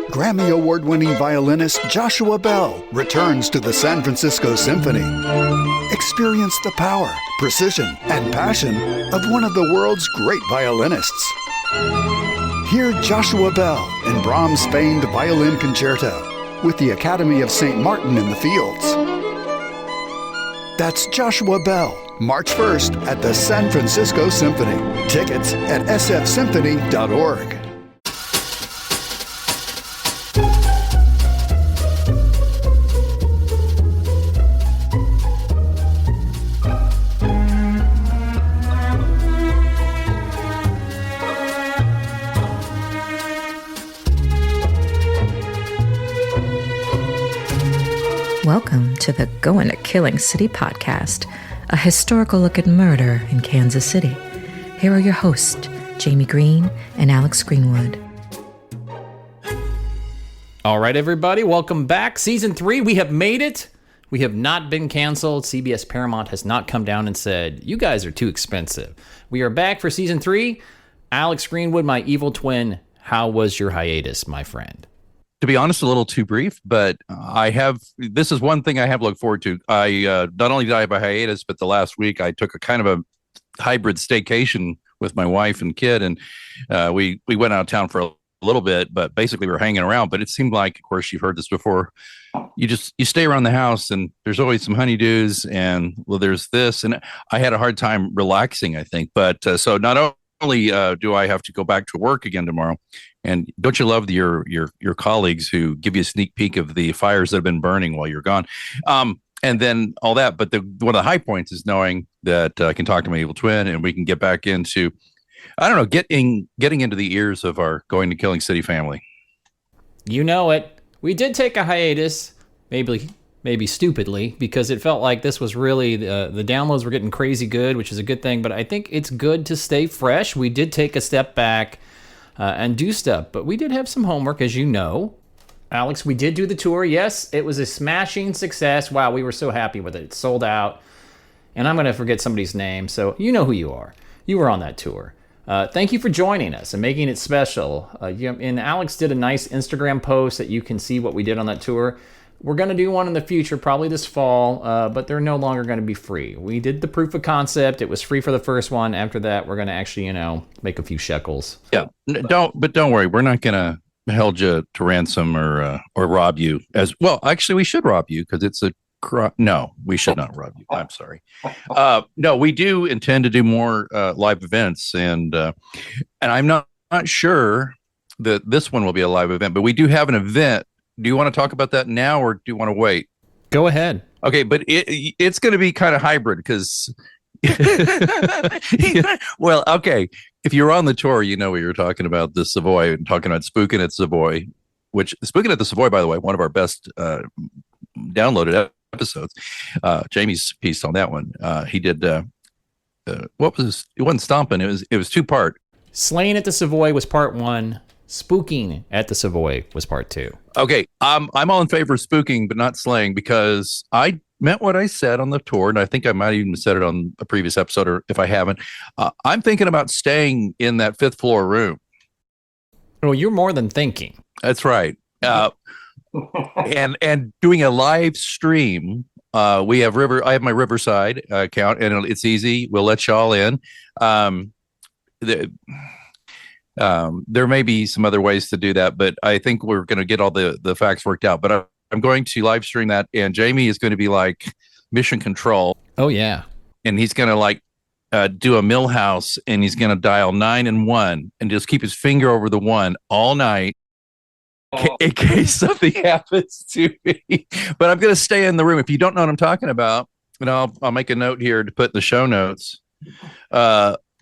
Grammy Award-winning violinist Joshua Bell returns to the San Francisco Symphony. Experience the power, precision, and passion of one of the world's great violinists. Hear Joshua Bell in Brahms' famed Violin Concerto with the Academy of St. Martin in the Fields. That's Joshua Bell, March 1st at the San Francisco Symphony. Tickets at sfsymphony.org. Welcome to the Going to Killing City podcast, a historical look at murder in Kansas City. Here are your hosts, Jamie Green and Alex Greenwood. All right, everybody, welcome back. Season 3, we have made it. We have not been canceled. CBS Paramount has not come down and said, you guys are too expensive. We are back for Season 3. Alex Greenwood, my evil twin, how was your hiatus, my friend? To be honest, a little too brief, but this is one thing I have looked forward to. I not only did I have a hiatus, but the last week I took a kind of a hybrid staycation with my wife and kid, and we went out of town for a little bit, but basically we were hanging around. But it seemed like, of course, you've heard this before, you stay around the house and there's always some honeydews and well, there's this, and I had a hard time relaxing, I think. But so not only do I have to go back to work again tomorrow, and don't you love your colleagues who give you a sneak peek of the fires that have been burning while you're gone? And then all that. But one of the high points is knowing that I can talk to my evil twin and we can get back into, I don't know, getting into the ears of our Going to Killing City family. You know it. We did take a hiatus, maybe stupidly, because it felt like this was really, the downloads were getting crazy good, which is a good thing. But I think it's good to stay fresh. We did take a step back and do stuff. But we did have some homework, as you know. Alex, we did do the tour. Yes, it was a smashing success. Wow, we were so happy with it. It sold out. And I'm going to forget somebody's name, so you know who you are. You were on that tour. Thank you for joining us and making it special. And Alex did a nice Instagram post that you can see what we did on that tour. We're going to do one in the future, probably this fall, but they're no longer going to be free. We did the proof of concept. It was free for the first one. After that, we're going to actually, make a few shekels. Yeah, don't worry. We're not going to hold you to ransom or rob you as well. Actually, we should rob you because it's no, we should not rob you. I'm sorry. No, we do intend to do more live events, and I'm not sure that this one will be a live event, but we do have an event. Do you want to talk about that now, or do you want to wait? Go ahead. Okay, but it's going to be kind of hybrid because, well, okay. If you're on the tour, you know what you're talking about, the Savoy, and talking about Spookin' at Savoy, which Spookin' at the Savoy, by the way, one of our best downloaded episodes. Jamie's piece on that one. He did, it wasn't Stompin', it was 2-part. Slaying at the Savoy was part 1. Spooking at the Savoy was part 2. Okay, I'm all in favor of spooking, but not slaying, because I meant what I said on the tour, and I think I might have even said it on a previous episode, or if I haven't. I'm thinking about staying in that 5th floor room. Oh, you're more than thinking. That's right. And doing a live stream. I have my Riverside account, and it's easy. We'll let y'all in. There may be some other ways to do that, but I think we're going to get all the facts worked out. But I'm going to live stream that, and Jamie is going to be like mission control. Oh, yeah. And he's going to do a Millhouse, and he's going to dial 9 and 1 and just keep his finger over the 1 all night in case something happens to me. But I'm going to stay in the room. If you don't know what I'm talking about, and I'll make a note here to put in the show notes.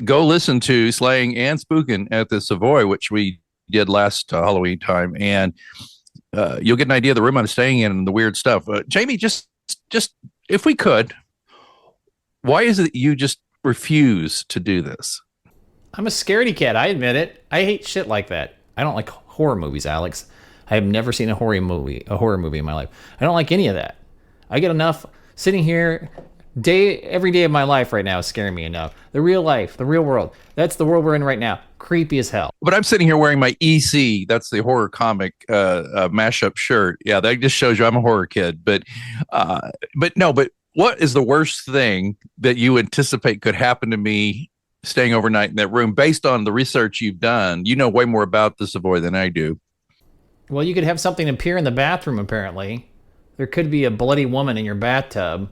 Go listen to Slaying and Spookin' at the Savoy, which we did last Halloween time, and you'll get an idea of the room I'm staying in and the weird stuff. Jamie, just if we could, why is it that you just refuse to do this? I'm a scaredy cat. I admit it. I hate shit like that. I don't like horror movies, Alex. I have never seen a horror movie in my life. I don't like any of that. I get enough sitting here Every day of my life right now is scaring me enough. The real life, the real world. That's the world we're in right now. Creepy as hell. But I'm sitting here wearing my EC. That's the horror comic mashup shirt. Yeah, that just shows you I'm a horror kid. But what is the worst thing that you anticipate could happen to me staying overnight in that room based on the research you've done? You know way more about the Savoy than I do. Well, you could have something appear in the bathroom, apparently. There could be a bloody woman in your bathtub,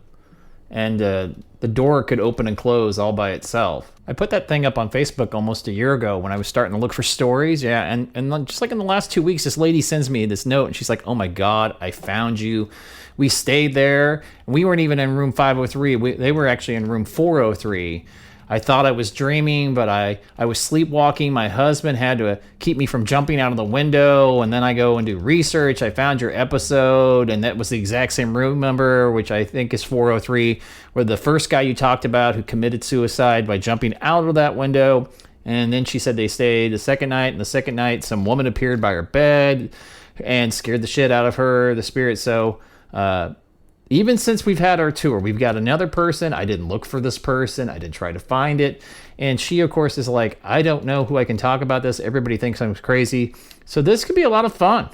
and the door could open and close all by itself. I put that thing up on Facebook almost a year ago when I was starting to look for stories. Yeah, and just like in the last 2 weeks, this lady sends me this note, and she's like, oh my God, I found you. We stayed there. We weren't even in room 503. They were actually in room 403. I thought I was dreaming, but I was sleepwalking. My husband had to keep me from jumping out of the window, and then I go and do research. I found your episode, and that was the exact same room number, which I think is 403, where the first guy you talked about who committed suicide by jumping out of that window. And then she said they stayed the second night, and the second night some woman appeared by her bed and scared the shit out of her, the spirit. So even since we've had our tour, we've got another person. I didn't look for this person. I didn't try to find it. And she, of course, is like, I don't know who I can talk about this. Everybody thinks I'm crazy. So this could be a lot of fun.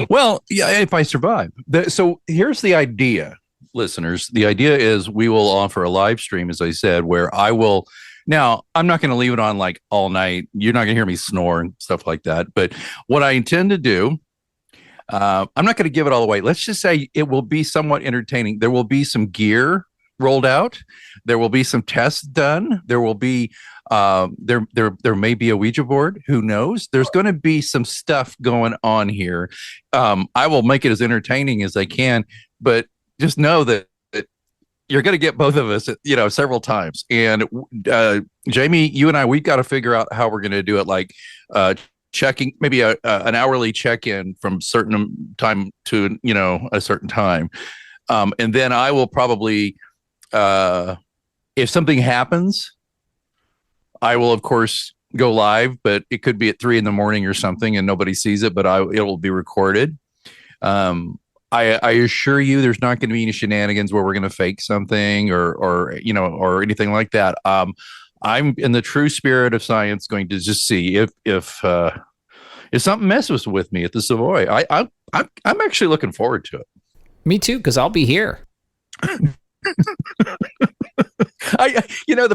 Well, yeah, if I survive. So here's the idea, listeners. The idea is we will offer a live stream, as I said, where I will. Now, I'm not going to leave it on like all night. You're not going to hear me snore and stuff like that. But what I intend to do, I'm not going to give it all away. Let's just say it will be somewhat entertaining. There will be some gear rolled out. There will be some tests done. There will be there may be a Ouija board. Who knows? There's going to be some stuff going on here. I will make it as entertaining as I can, but just know that you're going to get both of us, several times. And Jamie, you and I, we've got to figure out how we're going to do it. Like checking maybe an hourly check-in from certain time to a certain time, and then I will probably if something happens, I will of course go live, but it could be at 3 a.m. or something and nobody sees it, but it will be recorded. I assure you there's not going to be any shenanigans where we're going to fake something or anything like that. I'm in the true spirit of science going to just see if something messes with me at the Savoy. I'm actually looking forward to it. Me too, because I'll be here. The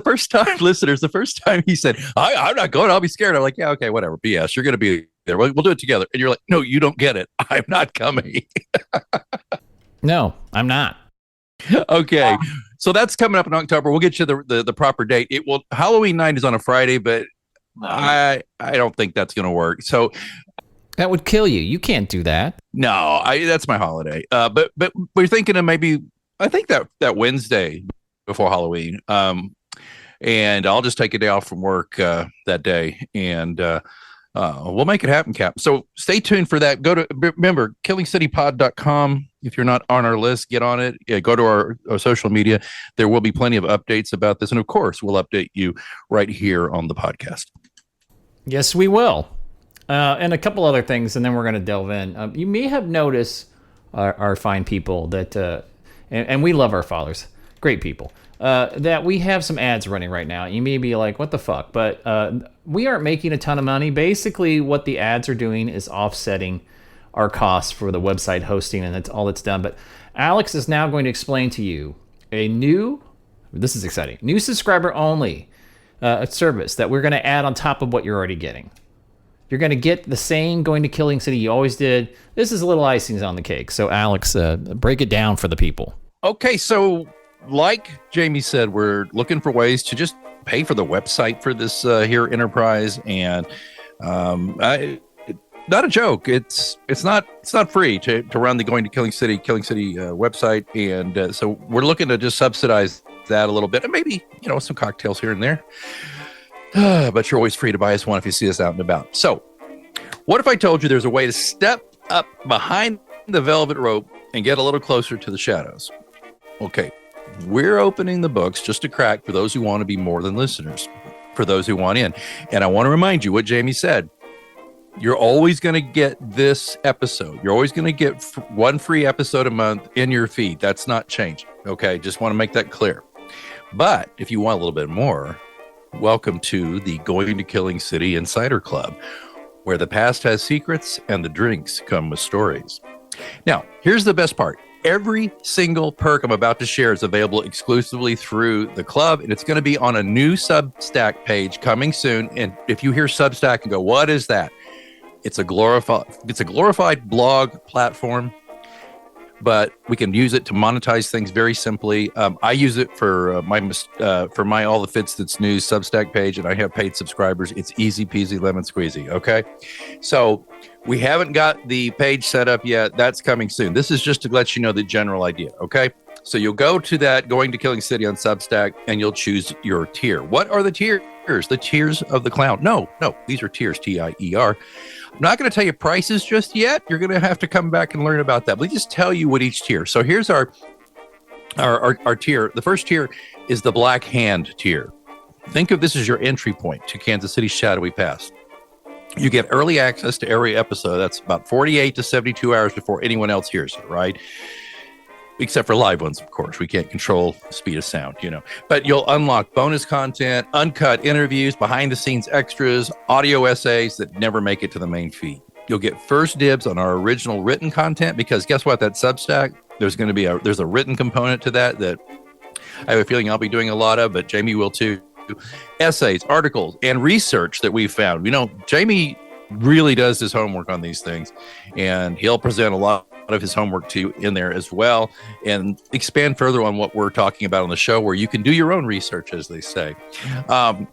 first time, listeners, the first time he said, I'm not going, I'll be scared. I'm like, yeah, okay, whatever. BS. You're going to be there. We'll do it together. And you're like, no, you don't get it. I'm not coming. No, I'm not. Okay. So that's coming up in October. We'll get you the proper date. Halloween night is on a Friday, but I don't think that's going to work. So that would kill you. You can't do that. No, that's my holiday. But we're thinking of maybe, I think that Wednesday before Halloween. And I'll just take a day off from work that day, and we'll make it happen, Cap. So stay tuned for that. Remember, killingcitypod.com. If you're not on our list, get on it. Yeah, go to our social media. There will be plenty of updates about this. And of course, we'll update you right here on the podcast. Yes, we will. And a couple other things, and then we're going to delve in. You may have noticed our fine people that, and we love our fathers, great people, that we have some ads running right now. You may be like, what the fuck? But we aren't making a ton of money. Basically, what the ads are doing is offsetting our costs for the website hosting, and that's all that's done. But Alex is now going to explain to you this is exciting, new subscriber only service that we're going to add on top of what you're already getting. You're going to get the same Going to Killing City you always did. This is a little icing on the cake. So Alex, break it down for the people. Okay, so like Jamie said, we're looking for ways to just pay for the website for this here enterprise, and not a joke. It's not free to run the Going to Killing City website, and so we're looking to just subsidize that a little bit, and maybe some cocktails here and there. But you're always free to buy us one if you see us out and about. So, what if I told you there's a way to step up behind the velvet rope and get a little closer to the shadows? Okay, we're opening the books just a crack for those who want to be more than listeners, for those who want in. And I want to remind you what Jamie said. You're always going to get this episode. You're always going to get one free episode a month in your feed. That's not changing. Okay, just want to make that clear. But if you want a little bit more, welcome to the Going to Killing City Insider Club, where the past has secrets and the drinks come with stories. Now, here's the best part. Every single perk I'm about to share is available exclusively through the club, and it's going to be on a new Substack page coming soon. And if you hear Substack and go, what is that? It's a glorified blog platform, but we can use it to monetize things very simply. I use it for my All the Fits That's News Substack page, and I have paid subscribers. It's easy peasy lemon squeezy. Okay, so we haven't got the page set up yet. That's coming soon. This is just to let you know the general idea. Okay, so you'll go to that Going to Killing City on Substack, and you'll choose your tier. What are the tiers? The tiers of the clown. No, these are tiers. TIER. I'm not going to tell you prices just yet. You're going to have to come back and learn about that. But let me just tell you what each tier. So here's our tier. The first tier is the Black Hand tier. Think of this as your entry point to Kansas City's shadowy past. You get early access to every episode. That's about 48 to 72 hours before anyone else hears it, right? Except for live ones, of course. We can't control the speed of sound, But you'll unlock bonus content, uncut interviews, behind-the-scenes extras, audio essays that never make it to the main feed. You'll get first dibs on our original written content because guess what? That Substack, there's a written component to that I have a feeling I'll be doing a lot of, but Jamie will too. Essays, articles, and research that we've found. Jamie really does his homework on these things, and he'll present a lot of his homework to you in there as well and expand further on what we're talking about on the show, where you can do your own research, as they say. And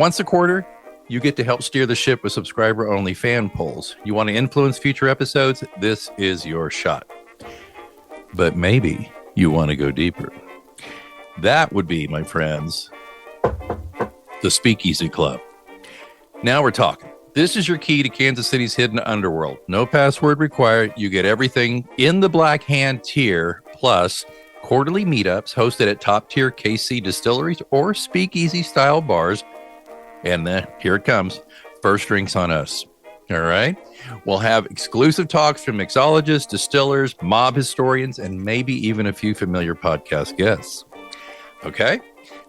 once a quarter, you get to help steer the ship with subscriber-only fan polls. You want to influence future episodes? This is your shot. But maybe you want to go deeper. That would be, my friends, the Speakeasy Club. Now we're talking. This is your key to Kansas City's hidden underworld. No password required. You get everything in the Black Hand tier, plus quarterly meetups hosted at top-tier KC distilleries or speakeasy-style bars. And then, here it comes, first drinks on us. All right? We'll have exclusive talks from mixologists, distillers, mob historians, and maybe even a few familiar podcast guests. Okay?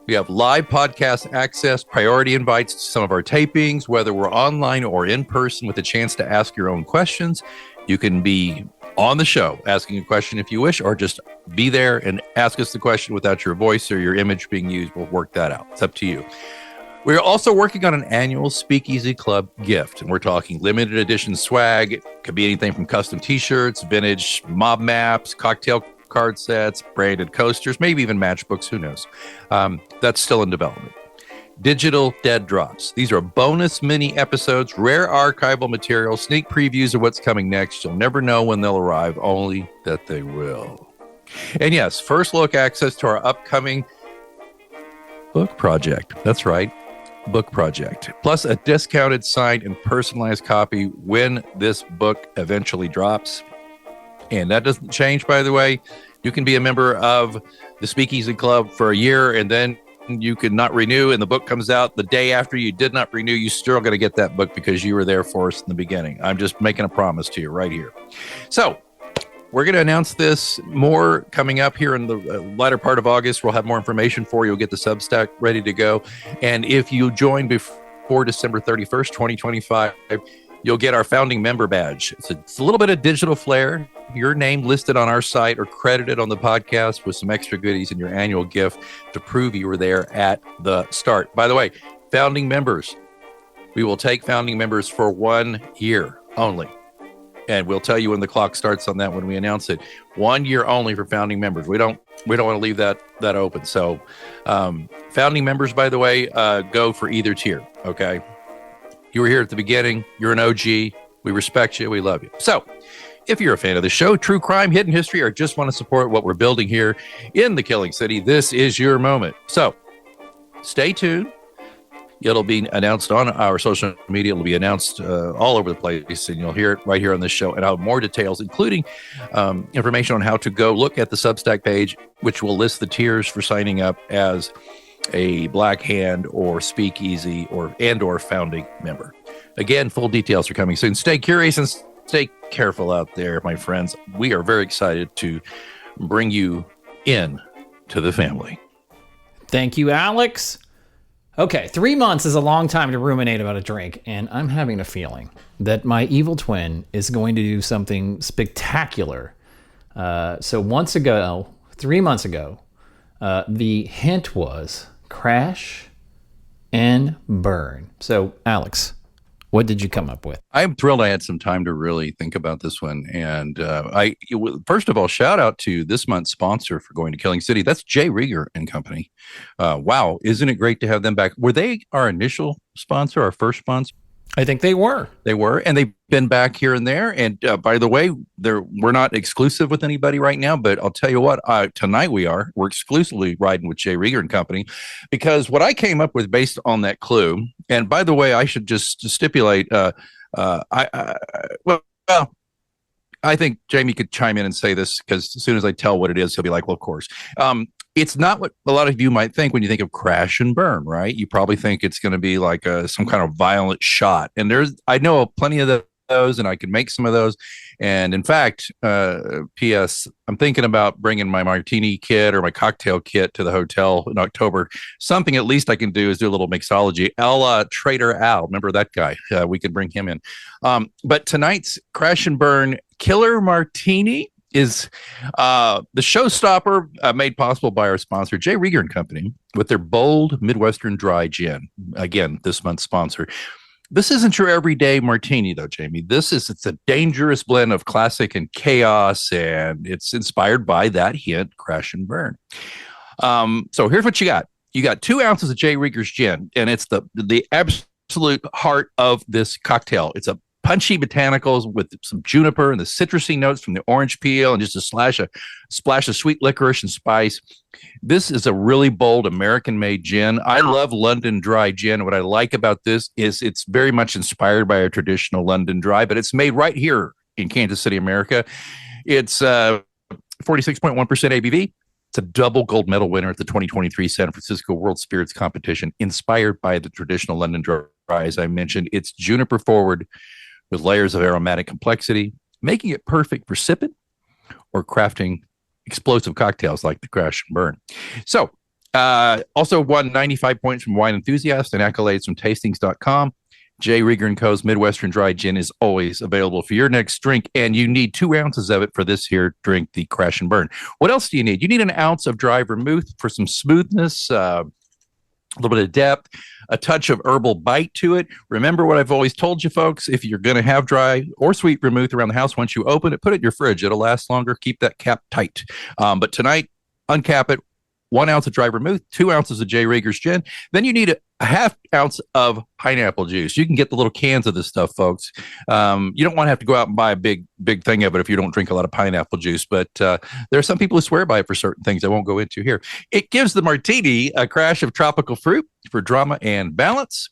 We have live podcast access, priority invites to some of our tapings, whether we're online or in person, with a chance to ask your own questions. You can be on the show asking a question if you wish, or just be there and ask us the question without your voice or your image being used. We'll work that out. It's up to you. We're also working on an annual Speakeasy Club gift, and we're talking limited edition swag. It could be anything from custom t-shirts, vintage mob maps, cocktail card sets, branded coasters, maybe even matchbooks, who knows. That's still in development. Digital dead drops. These are bonus mini episodes, rare archival material, sneak previews of what's coming next. You'll never know when they'll arrive, only that they will. And yes, first look access to our upcoming book project. That's right, book project. Plus a discounted, signed, and personalized copy when this book eventually drops. And that doesn't change, by the way. You can be a member of the Speakeasy Club for a year, and then you could not renew, and the book comes out the day after you did not renew. You still going to get that book because you were there for us in the beginning. I'm just making a promise to you right here. So we're going to announce this more coming up here in the latter part of August. We'll have more information for you. We'll get the Substack ready to go. And if you join before December 31st, 2025, you'll get our founding member badge. It's a little bit of digital flair. Your name listed on our site or credited on the podcast with some extra goodies in your annual gift to prove you were there at the start. By the way, founding members, we will take founding members for 1 year only. And we'll tell you when the clock starts on that when we announce it. 1 year only for founding members. We don't want to leave that open. So founding members, by the way, go for either tier. Okay. You were here at the beginning. You're an OG. We respect you. We love you. So if you're a fan of the show, true crime, hidden history, or just want to support what we're building here in the Killing City, this is your moment. So stay tuned. It'll be announced on our social media. It'll be announced all over the place, and you'll hear it right here on this show. And I'll have more details, including information on how to go look at the Substack page, which will list the tiers for signing up as a Black Hand or Speakeasy or founding member. Again, full details are coming soon. Stay curious and stay careful out there, my friends. We are very excited to bring you in to the family. Thank you, Alex. Okay, 3 months is a long time to ruminate about a drink, and I'm having a feeling that my evil twin is going to do something spectacular. So 3 months ago, the hint was crash and burn. So, Alex, what did you come up with? I'm thrilled I had some time to really think about this one. And first of all, shout out to this month's sponsor for Going to Killing City. That's Jay Rieger and Company. Wow. Isn't it great to have them back? Were they our initial sponsor, our first sponsor? I think they were. They were, and they've been back here and there. And by the way, we're not exclusive with anybody right now, but I'll tell you what, tonight we're exclusively riding with Jay Rieger and Company, because what I came up with based on that clue, and by the way, I should just stipulate, I think Jamie could chime in and say this, because as soon as I tell what it is, he'll be like, well, of course. It's not what a lot of you might think when you think of crash and burn, right? You probably think it's going to be like some kind of violent shot. And I know plenty of those, and I can make some of those. And in fact, P.S., I'm thinking about bringing my Martini kit or my cocktail kit to the hotel in October. Something at least I can do is do a little mixology. Trader Al, remember that guy? We could bring him in. But tonight's crash and burn killer Martini is the showstopper, made possible by our sponsor, Jay Rieger and Company, with their bold Midwestern dry gin. Again, this month's sponsor. This isn't your everyday martini, though, Jamie. It's a dangerous blend of classic and chaos, and it's inspired by that hint, crash and burn. So here's what you got. You got 2 ounces of Jay Rieger's gin, and it's the absolute heart of this cocktail. It's a punchy botanicals with some juniper and the citrusy notes from the orange peel, and just a splash of sweet licorice and spice. This is a really bold American-made gin. I love London dry gin. What I like about this is it's very much inspired by a traditional London dry, but it's made right here in Kansas City, America. It's 46.1% ABV. It's a double gold medal winner at the 2023 San Francisco World Spirits Competition, inspired by the traditional London dry, as I mentioned. It's juniper forward with layers of aromatic complexity, making it perfect for sipping or crafting explosive cocktails like the crash and burn. So, also won 95 points from Wine Enthusiast and accolades from tastings.com. Jay Rieger & Co.'s Midwestern Dry Gin is always available for your next drink, and you need 2 ounces of it for this here drink, the crash and burn. What else do you need? You need an ounce of dry vermouth for some smoothness, a little bit of depth, a touch of herbal bite to it. Remember what I've always told you, folks, if you're going to have dry or sweet vermouth around the house, once you open it, put it in your fridge. It'll last longer. Keep that cap tight. But tonight, uncap it. 1 ounce of dry vermouth, 2 ounces of Jay Rieger's gin. Then you need a half ounce of pineapple juice. You can get the little cans of this stuff, folks. You don't want to have to go out and buy a big thing of it if you don't drink a lot of pineapple juice. But there are some people who swear by it for certain things I won't go into here. It gives the martini a crash of tropical fruit for drama and balance.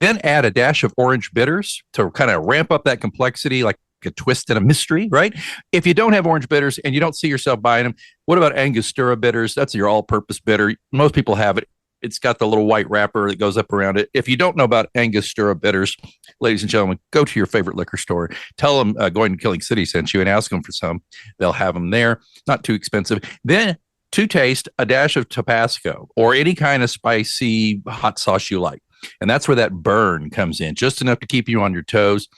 Then add a dash of orange bitters to kind of ramp up that complexity, like a twist and a mystery, right? If you don't have orange bitters and you don't see yourself buying them, what about Angostura bitters? That's your all-purpose bitter. Most people have it. It's got the little white wrapper that goes up around it. If you don't know about Angostura bitters, ladies and gentlemen, go to your favorite liquor store. Tell them Going to Killing City sent you and ask them for some. They'll have them there. Not too expensive. Then, to taste, a dash of Tabasco or any kind of spicy hot sauce you like. And that's where that burn comes in, just enough to keep you on your toes.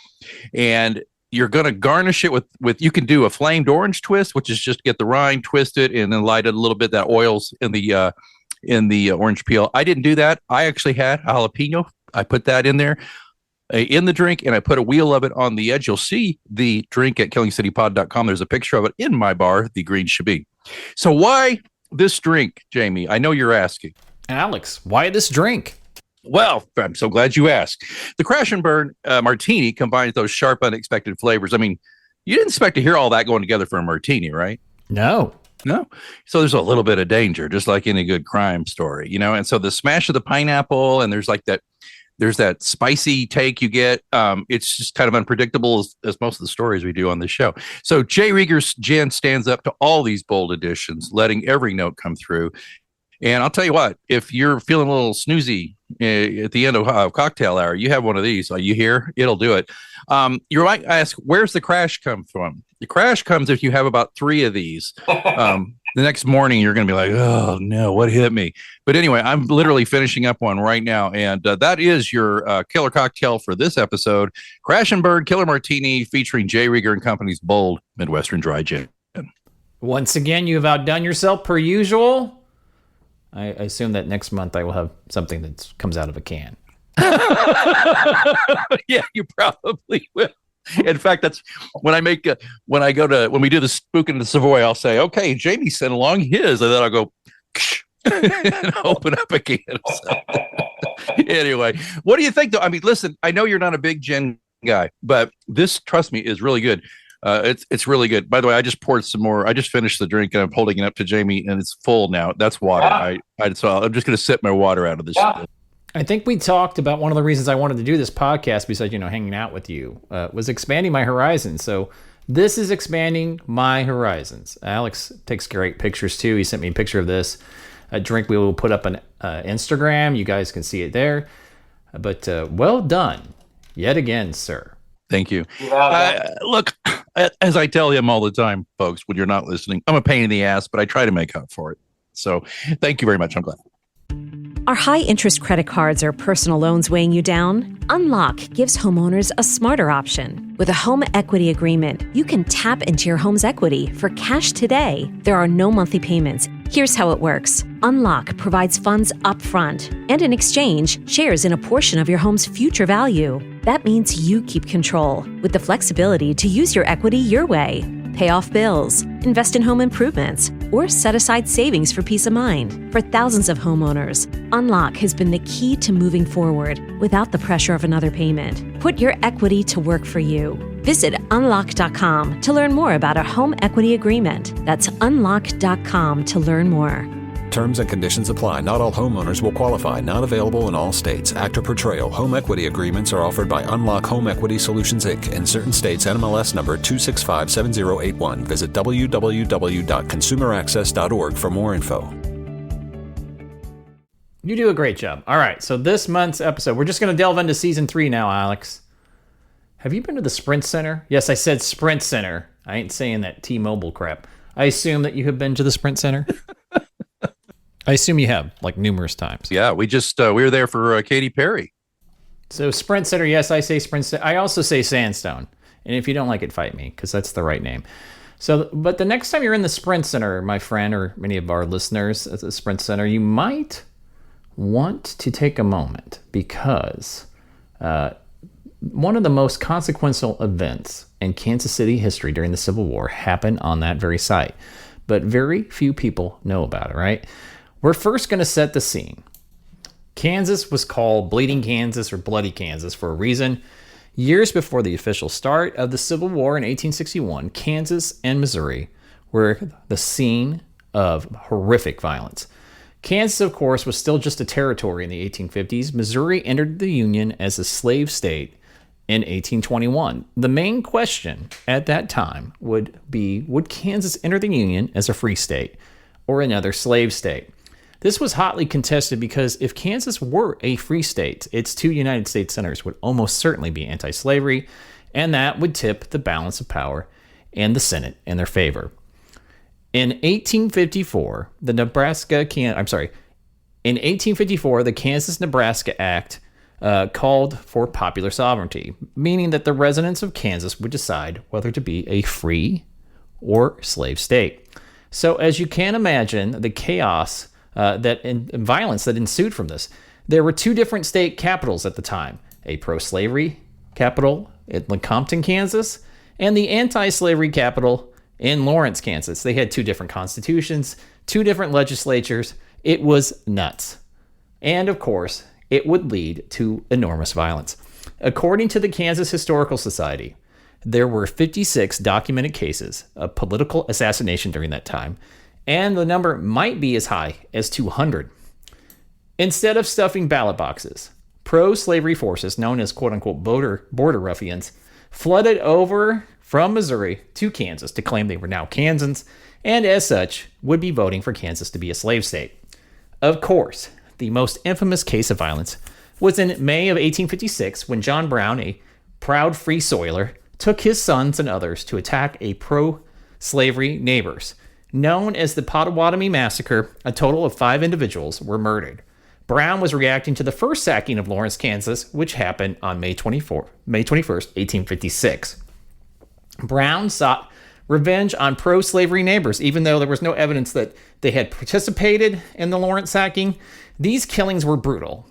And you're going to garnish it with you can do a flamed orange twist, which is just get the rind, twist it, and then light it a little bit. That oils in the orange peel. I didn't do that. I actually had a jalapeno. I put that in there in the drink, and I put a wheel of it on the edge. You'll see the drink at killingcitypod.com. There's a picture of it in my bar, the Green Shabby. So why this drink, Jamie? I know you're asking. Alex, why this drink? Well, I'm so glad you asked. The Crash and Burn Martini combines those sharp, unexpected flavors. I mean, you didn't expect to hear all that going together for a martini, right? No. So there's a little bit of danger, just like any good crime story, you know? And so the smash of the pineapple, and there's that spicy take you get. It's just kind of unpredictable as most of the stories we do on this show. So Jay Rieger's gin stands up to all these bold additions, letting every note come through. And I'll tell you what, if you're feeling a little snoozy at the end of cocktail hour, you have one of these. Are you here? It'll do it. You might ask, where's the crash come from? The crash comes if you have about 3 of these. The next morning, you're going to be like, oh, no, what hit me? But anyway, I'm literally finishing up one right now. And that is your killer cocktail for this episode. Crash and Burn Killer Martini featuring J. Rieger and Company's bold Midwestern Dry Gin. Once again, you have outdone yourself per usual. I assume that next month I will have something that comes out of a can. Yeah, you probably will. In fact, that's when we do the Spook in the Savoy, I'll say, okay, Jamie sent along his, and then I'll go and open up a can. So, anyway, what do you think, though? I mean, listen, I know you're not a big gin guy, but this, trust me, is really good. It's really good. By the way, I just poured some more. I just finished the drink and I'm holding it up to Jamie, and it's full now. That's water. So I'm just going to sip my water out of this. I think we talked about one of the reasons I wanted to do this podcast, besides, hanging out with you, was expanding my horizons. So this is expanding my horizons. Alex takes great pictures too. He sent me a picture of this. A drink we will put up on Instagram. You guys can see it there. But well done yet again, sir. Thank you. Look, as I tell him all the time, folks, when you're not listening, I'm a pain in the ass, but I try to make up for it. So thank you very much. I'm glad. Are high-interest credit cards or personal loans weighing you down? Unlock gives homeowners a smarter option. With a home equity agreement, you can tap into your home's equity for cash today. There are no monthly payments. Here's how it works. Unlock provides funds upfront and in exchange shares in a portion of your home's future value. That means you keep control with the flexibility to use your equity your way. Pay off bills, invest in home improvements, or set aside savings for peace of mind. For thousands of homeowners, Unlock has been the key to moving forward without the pressure of another payment. Put your equity to work for you. Visit unlock.com to learn more about a home equity agreement. That's unlock.com to learn more. Terms and conditions apply. Not all homeowners will qualify. Not available in all states. Actor Portrayal. Home equity agreements are offered by Unlock Home Equity Solutions, Inc. In certain states, NMLS number 2657081. Visit www.consumeraccess.org for more info. You do a great job. All right, so this month's episode, we're just going to delve into season 3 now, Alex. Have you been to the Sprint Center? Yes, I said Sprint Center. I ain't saying that T-Mobile crap. I assume that you have been to the Sprint Center. I assume you have, like, numerous times. Yeah, we were there for Katy Perry. So Sprint Center, yes, I say Sprint Center. I also say Sandstone. And if you don't like it, fight me, because that's the right name. So, but the next time you're in the Sprint Center, my friend, or many of our listeners at the Sprint Center, you might want to take a moment, because one of the most consequential events in Kansas City history during the Civil War happened on that very site. But very few people know about it, right? We're first going to set the scene. Kansas was called Bleeding Kansas or Bloody Kansas for a reason. Years before the official start of the Civil War in 1861, Kansas and Missouri were the scene of horrific violence. Kansas, of course, was still just a territory in the 1850s. Missouri entered the Union as a slave state in 1821. The main question at that time would be, would Kansas enter the Union as a free state or another slave state? This was hotly contested because if Kansas were a free state, its two United States senators would almost certainly be anti-slavery, and that would tip the balance of power in the Senate in their favor. In 1854, the Kansas-Nebraska Act called for popular sovereignty, meaning that the residents of Kansas would decide whether to be a free or slave state. So as you can imagine, the chaos and violence that ensued from this. There were two different state capitals at the time, a pro-slavery capital in Lecompton, Kansas, and the anti-slavery capital in Lawrence, Kansas. They had two different constitutions, two different legislatures. It was nuts. And of course, it would lead to enormous violence. According to the Kansas Historical Society, there were 56 documented cases of political assassination during that time, and the number might be as high as 200. Instead of stuffing ballot boxes, pro-slavery forces, known as quote-unquote border ruffians, flooded over from Missouri to Kansas to claim they were now Kansans, and as such, would be voting for Kansas to be a slave state. Of course, the most infamous case of violence was in May of 1856 when John Brown, a proud free soiler, took his sons and others to attack a pro-slavery neighbors. Known as the Potawatomi Massacre, a total of 5 individuals were murdered. Brown was reacting to the first sacking of Lawrence, Kansas, which happened on May 21st, 1856. Brown sought revenge on pro-slavery neighbors, even though there was no evidence that they had participated in the Lawrence sacking. These killings were brutal.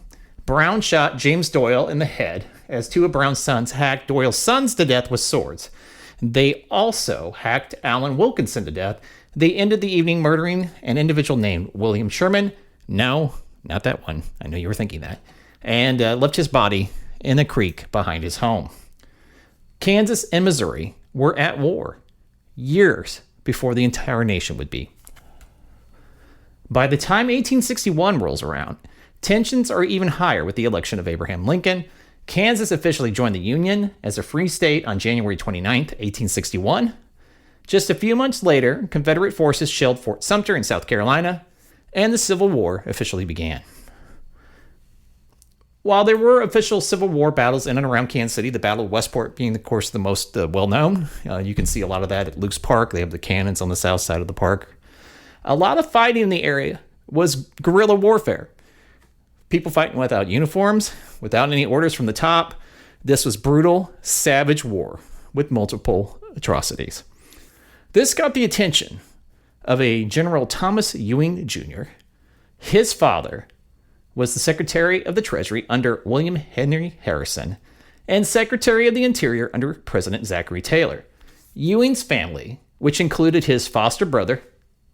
Brown shot James Doyle in the head as 2 of Brown's sons hacked Doyle's sons to death with swords. They also hacked Alan Wilkinson to death. They ended the evening murdering an individual named William Sherman. No, not that one. I know you were thinking that. And left his body in a creek behind his home. Kansas and Missouri were at war years before the entire nation would be. By the time 1861 rolls around, tensions are even higher with the election of Abraham Lincoln. Kansas officially joined the Union as a free state on January 29, 1861. Just a few months later, Confederate forces shelled Fort Sumter in South Carolina, and the Civil War officially began. While there were official Civil War battles in and around Kansas City, the Battle of Westport being, of course, the most well-known. You can see a lot of that at Luke's Park. They have the cannons on the south side of the park. A lot of fighting in the area was guerrilla warfare. People fighting without uniforms, without any orders from the top. This was brutal, savage war with multiple atrocities. This got the attention of a General Thomas Ewing Jr. His father was the Secretary of the Treasury under William Henry Harrison and Secretary of the Interior under President Zachary Taylor. Ewing's family, which included his foster brother,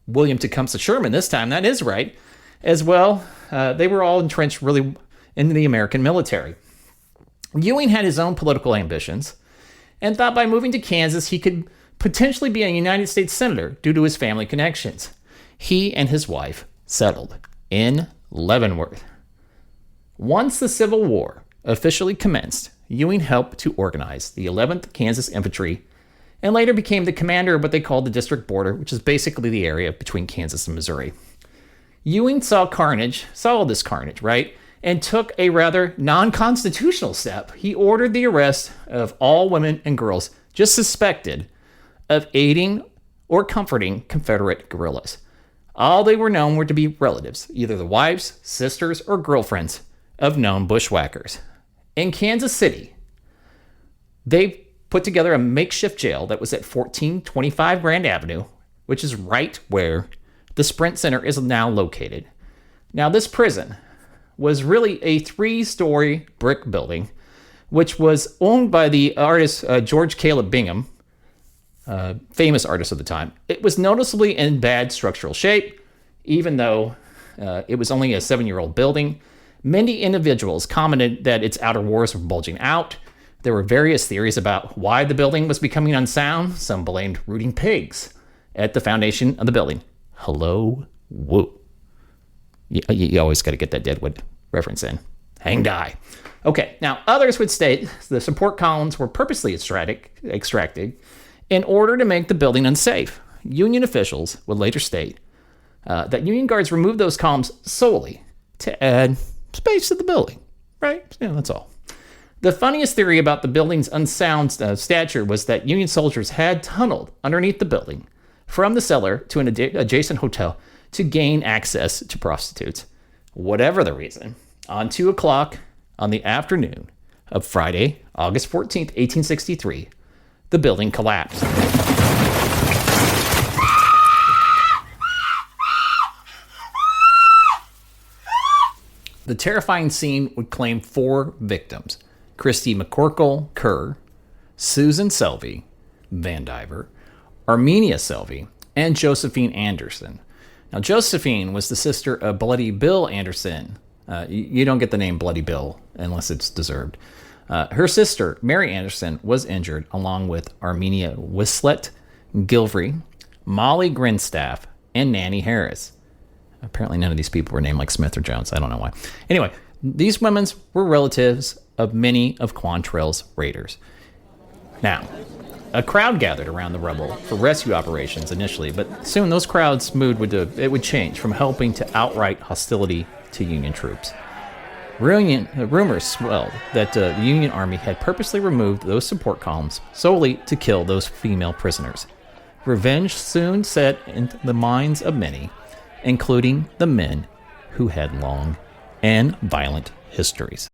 William Tecumseh Sherman this time, that is right, as well, they were all entrenched really in the American military. Ewing had his own political ambitions and thought by moving to Kansas he could potentially be a United States Senator due to his family connections. He and his wife settled in Leavenworth. Once the Civil War officially commenced, Ewing helped to organize the 11th Kansas Infantry and later became the commander of what they called the District Border, which is basically the area between Kansas and Missouri. Ewing saw all this carnage, right? And took a rather non-constitutional step. He ordered the arrest of all women and girls just suspected of aiding or comforting Confederate guerrillas. All they were known were to be relatives, either the wives, sisters, or girlfriends of known bushwhackers. In Kansas City, they put together a makeshift jail that was at 1425 Grand Avenue, which is right where the Sprint Center is now located. Now, this prison was really a 3-story brick building, which was owned by the artist George Caleb Bingham, famous artist of the time. It was noticeably in bad structural shape, even though it was only a 7-year-old building. Many individuals commented that its outer walls were bulging out. There were various theories about why the building was becoming unsound. Some blamed rooting pigs at the foundation of the building. Hello, woo. You always got to get that Deadwood reference in. Hang die. Okay, now others would state the support columns were purposely extracted in order to make the building unsafe. Union officials would later state that Union guards removed those columns solely to add space to the building, right? Yeah, that's all. The funniest theory about the building's unsound stature was that Union soldiers had tunneled underneath the building from the cellar to an adjacent hotel to gain access to prostitutes. Whatever the reason, on 2 o'clock on the afternoon of Friday, August 14th, 1863, the building collapsed. The terrifying scene would claim 4 victims: Christy McCorkle Kerr, Susan Selvey, Van Diver, Armenia Selvey, and Josephine Anderson. Now, Josephine was the sister of Bloody Bill Anderson. You don't get the name Bloody Bill unless it's deserved. Her sister, Mary Anderson, was injured, along with Armenia Wislet Gilvery, Molly Grinstaff, and Nanny Harris. Apparently none of these people were named like Smith or Jones. I don't know why. Anyway, these women were relatives of many of Quantrill's raiders. Now, a crowd gathered around the rubble for rescue operations initially, but soon those crowds' mood would change from helping to outright hostility to Union troops. Rumors swelled that the Union Army had purposely removed those support columns solely to kill those female prisoners. Revenge soon set into the minds of many, including the men who had long and violent histories.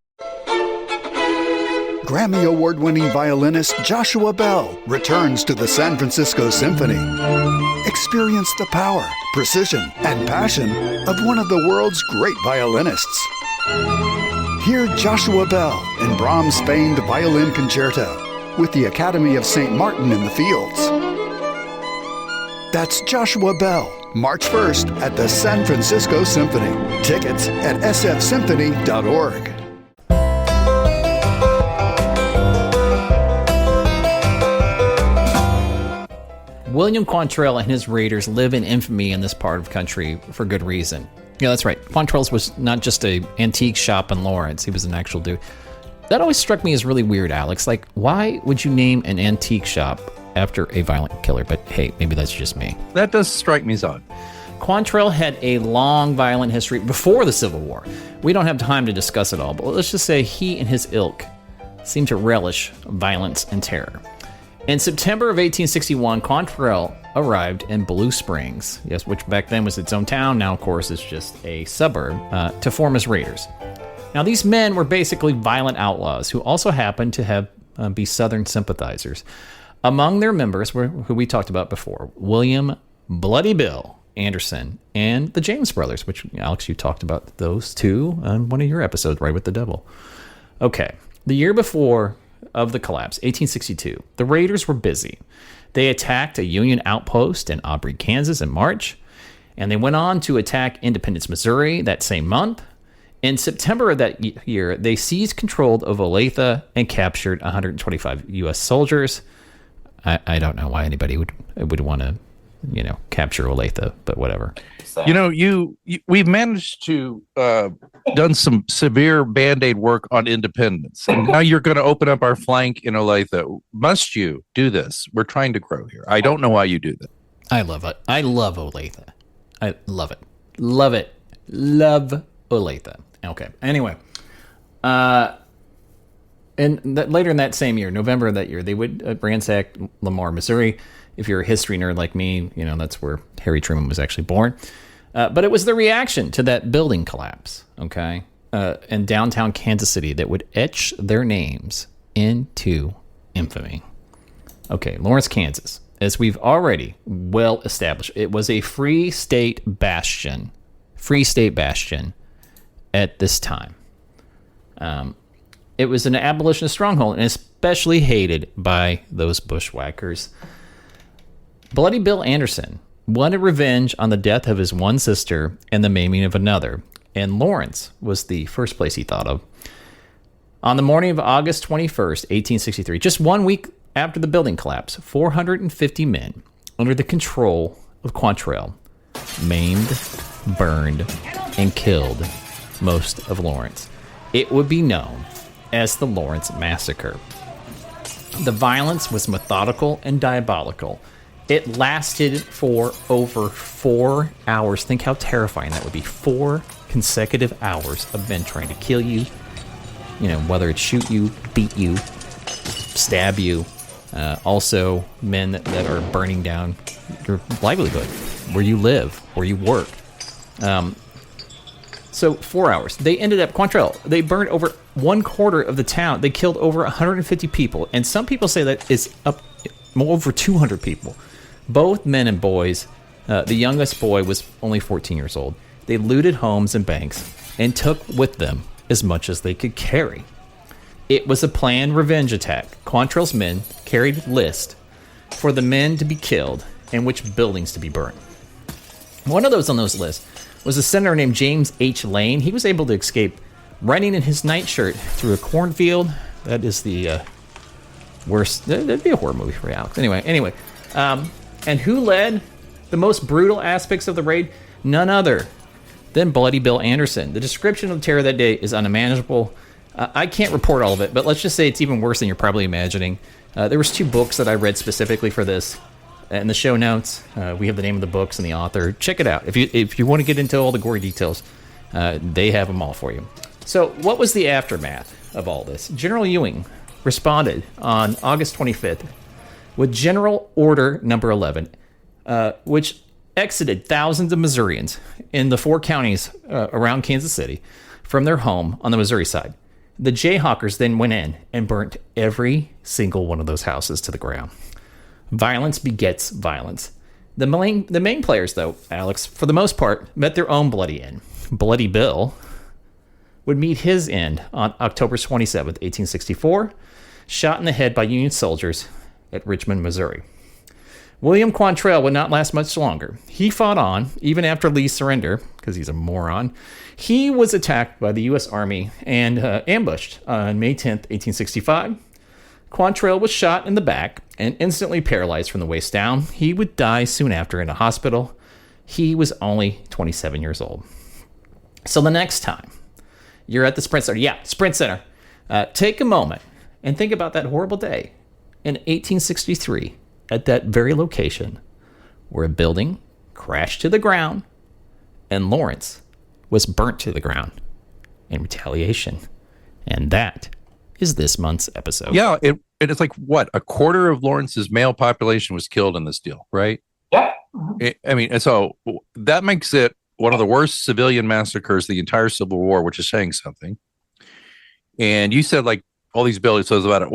Grammy Award-winning violinist Joshua Bell returns to the San Francisco Symphony. Experience the power, precision, and passion of one of the world's great violinists. Hear Joshua Bell in Brahms' famed Violin Concerto with the Academy of St. Martin in the Fields. That's Joshua Bell, March 1st at the San Francisco Symphony. Tickets at sfsymphony.org. William Quantrill and his raiders live in infamy in this part of country for good reason. Yeah, that's right. Quantrill's was not just a antique shop in Lawrence. He was an actual dude. That always struck me as really weird, Alex. Like, why would you name an antique shop after a violent killer? But hey, maybe that's just me. That does strike me as odd. Quantrill had a long violent history before the Civil War. We don't have time to discuss it all, but let's just say he and his ilk seemed to relish violence and terror. In September of 1861, Quantrill arrived in Blue Springs, yes, which back then was its own town. Now, of course, it's just a suburb, to form his raiders. Now, these men were basically violent outlaws who also happened to be Southern sympathizers. Among their members were who we talked about before, William Bloody Bill Anderson and the James brothers, which, Alex, you talked about those two on one of your episodes, Right with the Devil. Okay, the year before of the collapse, 1862, the raiders were busy. They attacked a Union outpost in Aubrey, Kansas in March, and they went on to attack Independence, Missouri that same month. In September of that year, they seized control of Olathe and captured 125 U.S. soldiers. I don't know why anybody would want to, capture Olathe, but whatever. We've managed to done some severe Band-Aid work on independence. And now you're going to open up our flank in Olathe. Must you do this? We're trying to grow here. I don't know why you do that. I love it. I love Olathe. I love it. Love it. Love Olathe. Okay. Anyway, and later in that same year, November of that year, they would ransack Lamar, Missouri. If you're a history nerd like me, that's where Harry Truman was actually born. But it was the reaction to that building collapse, okay, in downtown Kansas City that would etch their names into infamy. Okay, Lawrence, Kansas, as we've already well established, it was a free state bastion at this time. It was an abolitionist stronghold and especially hated by those bushwhackers. Bloody Bill Anderson wanted revenge on the death of his one sister and the maiming of another, and Lawrence was the first place he thought of. On the morning of August 21st, 1863, just 1 week after the building collapse, 450 men under the control of Quantrill maimed, burned, and killed most of Lawrence. It would be known as the Lawrence Massacre. The violence was methodical and diabolical. It lasted for over 4 hours. Think how terrifying that would be. 4 consecutive hours of men trying to kill you. Whether it's shoot you, beat you, stab you. Also, men that are burning down your livelihood, where you live, where you work. So 4 hours. They ended up, Quantrill, they burned over 1/4 of the town. They killed over 150 people. And some people say that it's up over 200 people. Both men and boys. The youngest boy was only 14 years old. They looted homes and banks and took with them as much as they could carry. It was a planned revenge attack. Quantrill's men carried lists for the men to be killed and which buildings to be burned. One of those on those lists was a senator named James H. Lane. He was able to escape running in his nightshirt through a cornfield. That is the worst. That'd be a horror movie for Alex. Anyway. And who led the most brutal aspects of the raid? None other than Bloody Bill Anderson. The description of the terror that day is unimaginable. I can't report all of it, but let's just say it's even worse than you're probably imagining. There was 2 books that I read specifically for this. In the show notes, we have the name of the books and the author. Check it out. If you want to get into all the gory details, they have them all for you. So what was the aftermath of all this? General Ewing responded on August 25th with General Order Number 11, which exited thousands of Missourians in the 4 counties around Kansas City from their home on the Missouri side. The Jayhawkers then went in and burnt every single one of those houses to the ground. Violence begets violence. The main players, though, Alex, for the most part, met their own bloody end. Bloody Bill would meet his end on October 27th, 1864, shot in the head by Union soldiers at Richmond, Missouri. William Quantrill would not last much longer. He fought on, even after Lee's surrender, because he's a moron. He was attacked by the U.S. Army and ambushed on May 10th, 1865. Quantrill was shot in the back and instantly paralyzed from the waist down. He would die soon after in a hospital. He was only 27 years old. So the next time you're at the Sprint Center, take a moment and think about that horrible day in 1863 at that very location where a building crashed to the ground and Lawrence was burnt to the ground in retaliation. And that is this month's episode. Yeah, it's like, what, a quarter of Lawrence's male population was killed in this deal, right? Yeah. I mean, and so that makes it one of the worst civilian massacres of the entire Civil War, which is saying something. And you said, like, all these buildings, so it's about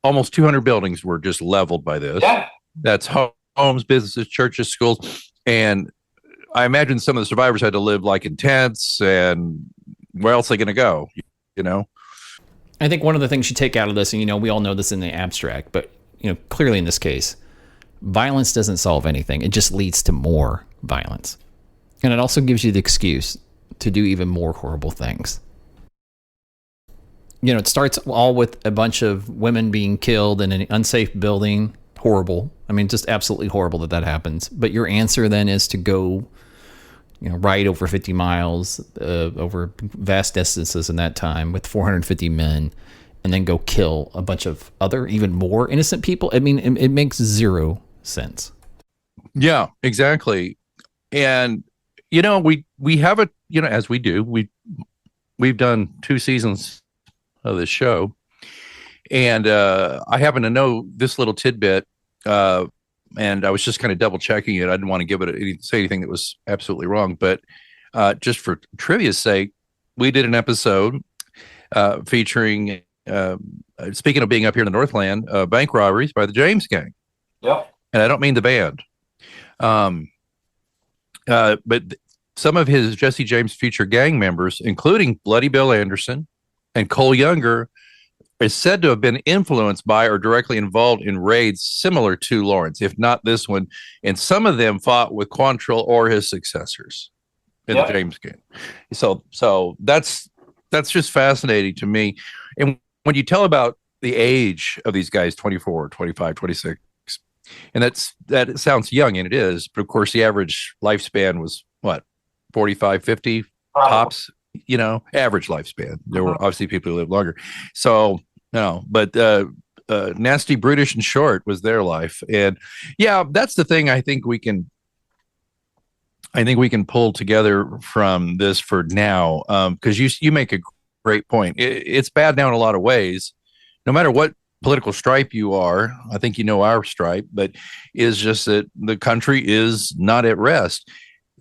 almost 200 buildings were just leveled by this. Yeah. That's homes, businesses, churches, schools. And I imagine some of the survivors had to live like in tents, and where else are they going to go? You know? I think one of the things you take out of this, and we all know this in the abstract, but clearly in this case, violence doesn't solve anything. It just leads to more violence. And it also gives you the excuse to do even more horrible things. It starts all with a bunch of women being killed in an unsafe building. Horrible. I mean, just absolutely horrible that happens. But your answer then is to go, ride over 50 miles over vast distances in that time with 450 men, and then go kill a bunch of other, even more innocent people. I mean, it makes zero sense. Yeah, exactly. And we have it, as we do. We've done 2 seasons of this show, and I happen to know this little tidbit, and I was just kind of double checking it. I didn't want to give it say anything that was absolutely wrong, but just for trivia's sake, we did an episode featuring, speaking of being up here in the Northland, bank robberies by the James Gang. Yep. And I don't mean the band, but some of his Jesse James future gang members, including Bloody Bill Anderson and Cole Younger, is said to have been influenced by or directly involved in raids similar to Lawrence, if not this one. And some of them fought with Quantrill or his successors in the James Gang. So that's just fascinating to me. And when you tell about the age of these guys, 24, 25, 26, and that sounds young, and it is, but of course the average lifespan was what, 45, 50 tops, average lifespan. There were obviously people who lived longer. So, no, but nasty, brutish, and short was their life. And yeah, that's the thing I think we can pull together from this for now, because you make a great point. It's bad now in a lot of ways, no matter what political stripe you are. I think our stripe, but is just that the country is not at rest.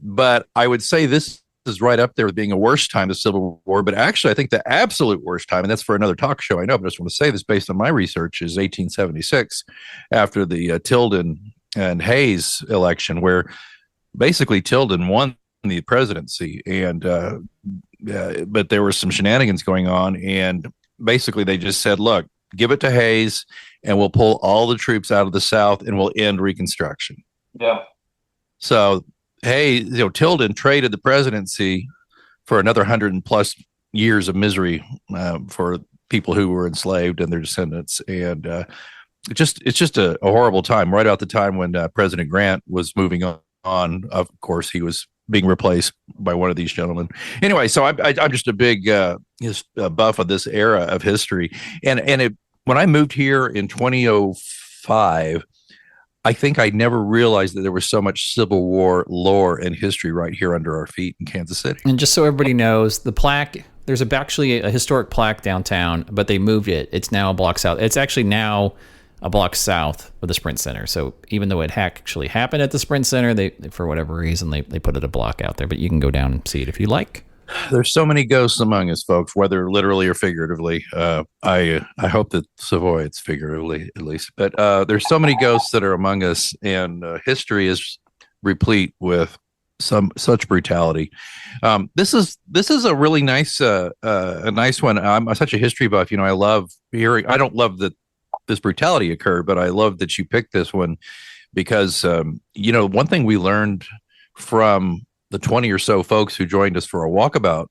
But I would say this is right up there with being a worse time, the Civil War. But actually, I think the absolute worst time, and that's for another talk show, I know, but I just want to say this based on my research, is 1876, after the Tilden and Hayes election, where basically Tilden won the presidency, and but there were some shenanigans going on, and basically they just said, look, give it to Hayes, and we'll pull all the troops out of the South, and we'll end Reconstruction. Yeah. So, hey, Tilden traded the presidency for another 100+ years of misery for people who were enslaved and their descendants. And it's just a horrible time, right out the time when President Grant was moving on. Of course, he was being replaced by one of these gentlemen. Anyway, so I'm just a big buff of this era of history. And when I moved here in 2005, I think I never realized that there was so much Civil War lore and history right here under our feet in Kansas City. And just so everybody knows, the plaque, there's actually a historic plaque downtown, but they moved it. It's now a block south. It's actually now a block south of the Sprint Center. So even though it actually happened at the Sprint Center, they for whatever reason, they put it a block out there. But you can go down and see it if you like. There's so many ghosts among us, folks, whether literally or figuratively. I hope that Savoy it's figuratively at least, but there's so many ghosts that are among us, and history is replete with such brutality. This is a really nice a nice one. I'm such a history buff. I love hearing. I don't love that this brutality occurred, but I love that you picked this one because one thing we learned from the 20 or so folks who joined us for a walkabout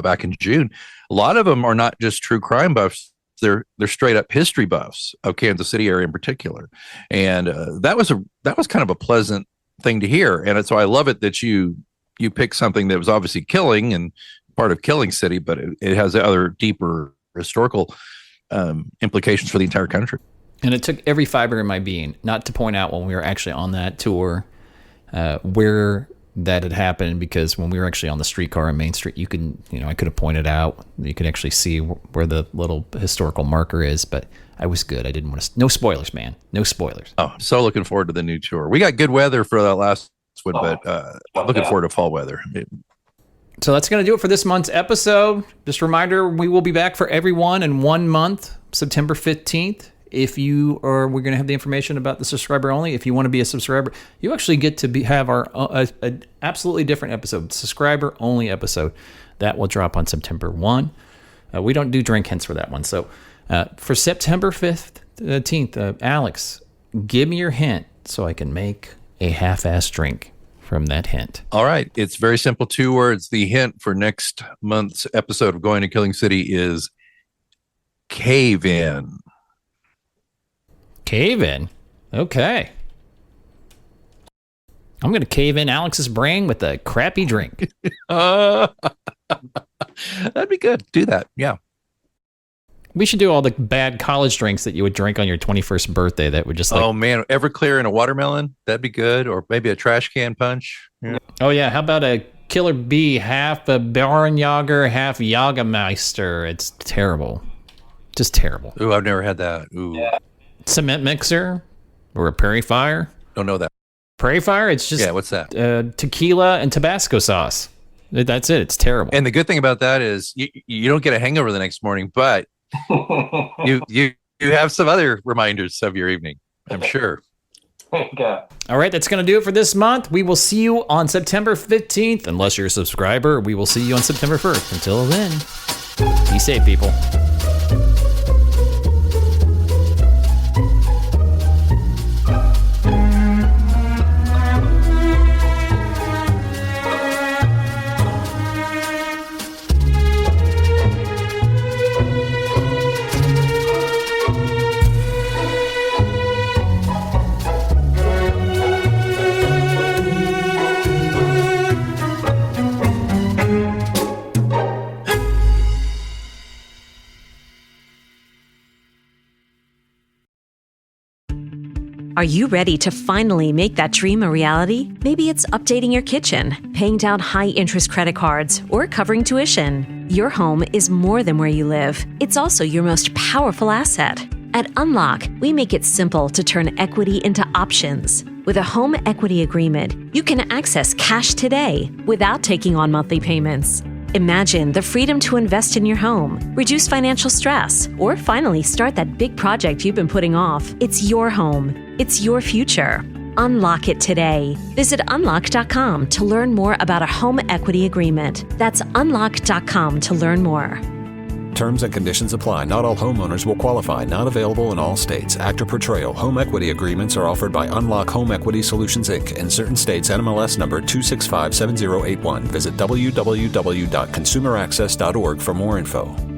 back in June, a lot of them are not just true crime buffs. They're straight up history buffs of Kansas City area in particular. And that was kind of a pleasant thing to hear. And so I love it that you picked something that was obviously killing and part of Killing City, but it has other deeper historical implications for the entire country. And it took every fiber in my being not to point out when we were actually on that tour where that had happened, because when we were actually on the streetcar on Main Street, I could have pointed out, you could actually see where the little historical marker is, but I was good. I didn't want to, no spoilers, man. No spoilers. Oh, so looking forward to the new tour. We got good weather for that last one, but looking forward to fall weather. So that's going to do it for this month's episode. Just a reminder, we will be back for everyone in 1 month, September 15th. We're going to have the information about the subscriber only. If you want to be a subscriber, you actually get to have our a absolutely different episode, subscriber only episode. That will drop on September 1. We don't do drink hints for that one. So for September 15th, Alex, give me your hint so I can make a half-ass drink from that hint. All right. It's very simple. 2 words. The hint for next month's episode of Going to Killing City is cave in. Cave in? Okay. I'm going to cave in Alex's brain with a crappy drink. That'd be good. Do that. Yeah. We should do all the bad college drinks that you would drink on your 21st birthday that would just Oh, man. Everclear and a watermelon. That'd be good. Or maybe a trash can punch. Yeah. Oh, yeah. How about a Killer Bee, half a Bauernjager, half Jagermeister? It's terrible. Just terrible. Ooh, I've never had that. Ooh. Yeah. Cement mixer or a Prairie Fire. Don't know that. Prairie Fire? It's just what's that? Tequila and Tabasco sauce. That's it. It's terrible. And the good thing about that is you don't get a hangover the next morning, but you have some other reminders of your evening, I'm sure. Okay. All right, that's going to do it for this month. We will see you on September 15th. Unless you're a subscriber, we will see you on September 1st. Until then, be safe, people. Are you ready to finally make that dream a reality? Maybe it's updating your kitchen, paying down high-interest credit cards, or covering tuition. Your home is more than where you live. It's also your most powerful asset. At Unlock, we make it simple to turn equity into options. With a home equity agreement, you can access cash today without taking on monthly payments. Imagine the freedom to invest in your home, reduce financial stress, or finally start that big project you've been putting off. It's your home. It's your future. Unlock it today. Visit unlock.com to learn more about a home equity agreement. That's unlock.com to learn more. Terms and conditions apply. Not all homeowners will qualify. Not available in all states. Actor Portrayal. Home equity agreements are offered by Unlock Home Equity Solutions, Inc. In certain states, NMLS number 2657081. Visit www.consumeraccess.org for more info.